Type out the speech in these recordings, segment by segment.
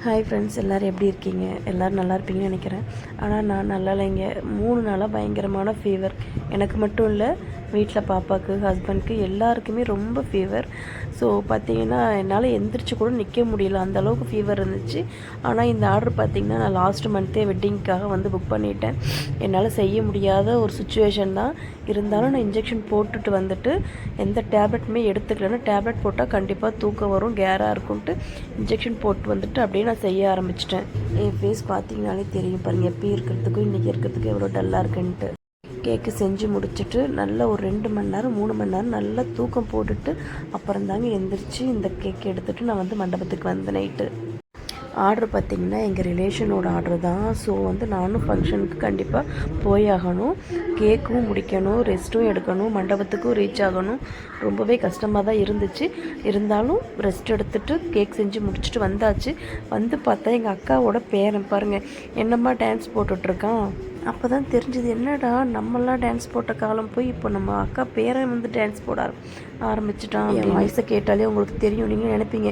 Hi friends, எல்லோரும் எப்படி இருக்கீங்க? எல்லோரும் நல்லா இருப்பீங்கன்னு நினைக்கிறேன். ஆனால் நான் நல்லா இல்லைங்க. 3 நாளாக பயங்கரமான ஃபீவர். எனக்கு மட்டும் இல்லை, வீட்டில் பாப்பாவுக்கு, ஹஸ்பண்ட்க்கு எல்லாருக்குமே ரொம்ப ஃபீவர். ஸோ பார்த்திங்கன்னா என்னால் எந்திரிச்சு கூட நிற்க முடியல, அந்தளவுக்கு ஃபீவர் இருந்துச்சு. ஆனால் இந்த ஆர்டர் பார்த்திங்கன்னா நான் லாஸ்ட் மந்த்தே வெட்டிங்க்காக வந்து புக் பண்ணிட்டேன். என்னால் செய்ய முடியாத ஒரு சுச்சுவேஷன் தான். இருந்தாலும் நான் இன்ஜெக்ஷன் போட்டுட்டு வந்துட்டு எந்த டேப்லெட்டுமே எடுத்துக்கலன்னா, டேப்லெட் போட்டால் கண்டிப்பாக தூக்கம் வரும், கேராக இருக்கும்ட்டு இன்ஜெக்ஷன் போட்டு வந்துட்டு அப்படியே நான் செய்ய ஆரம்பிச்சிட்டேன். என் ஃபேஸ் பார்த்திங்கனாலே தெரியும் பாருங்கள், எப்பயும் இருக்கிறதுக்கும் இன்றைக்கி இருக்கிறதுக்கும் எவ்வளோ டல்லாக இருக்குன்ட்டு. கேக்கு செஞ்சு முடிச்சுட்டு நல்லா ஒரு 2 மணி நேரம் 3 மணி நேரம் நல்லா தூக்கம் போட்டுட்டு அப்புறம் தாங்க எந்திரிச்சு இந்த கேக் எடுத்துகிட்டு நான் வந்து மண்டபத்துக்கு வந்தேன். நைட்டு ஆர்டர் பார்த்திங்கன்னா எங்கள் ரிலேஷனோட ஆர்டர் தான். ஸோ வந்து நானும் ஃபங்க்ஷனுக்கு கண்டிப்பாக போயாகணும், கேக்கும் முடிக்கணும், ரெஸ்ட்டும் எடுக்கணும், மண்டபத்துக்கும் ரீச் ஆகணும். ரொம்பவே கஷ்டமாக தான் இருந்துச்சு. இருந்தாலும் ரெஸ்ட் எடுத்துகிட்டு கேக் செஞ்சு முடிச்சுட்டு வந்தாச்சு. வந்து பார்த்தா எங்கள் அக்காவோட பேரன் பாருங்கள் என்னம்மா டான்ஸ் போட்டுட்ருக்கான். அப்போ தான் தெரிஞ்சது, என்னடா நம்மளாம் டான்ஸ் போட்ட காலம் போய் இப்போ நம்ம அக்கா பேரன் வந்து டான்ஸ் போட ஆரம்பிச்சிட்டான். என் வாய்ஸை கேட்டாலே உங்களுக்கு தெரியும். நீங்கள் நினைப்பீங்க,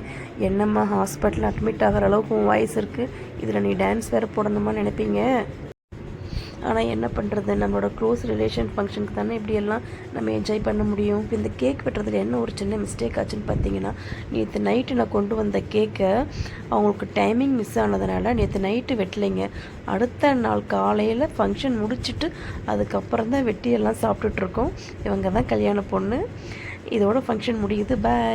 என்னம்மா ஹாஸ்பிட்டலில் அட்மிட் ஆகிற அளவுக்கு உன் வாய்ஸ் இருக்குது, இதில் நீ டான்ஸ் வேறு போடணுமா நினைப்பீங்க. ஆனால் என்ன பண்ணுறது, நம்மளோட க்ளோஸ் ரிலேஷன் ஃபங்க்ஷனுக்கு தானே இப்படியெல்லாம் நம்ம என்ஜாய் பண்ண முடியும். இப்போ இந்த கேக் வெட்டுறதுல என்ன ஒரு சின்ன மிஸ்டேக் ஆச்சுன்னு பார்த்தீங்கன்னா, நேற்று நைட்டு நான் கொண்டு வந்த கேக்கை அவங்களுக்கு டைமிங் மிஸ் ஆனதுனால நேற்று நைட்டு வெட்டலைங்க. அடுத்த நாள் காலையில் ஃபங்க்ஷன் முடிச்சுட்டு அதுக்கப்புறம் தான் வெட்டி எல்லாம் சாப்பிட்டுட்ருக்கோம். இவங்க தான் கல்யாண பொண்ணு. இதோட ஃபங்க்ஷன் முடியுது. பாய்.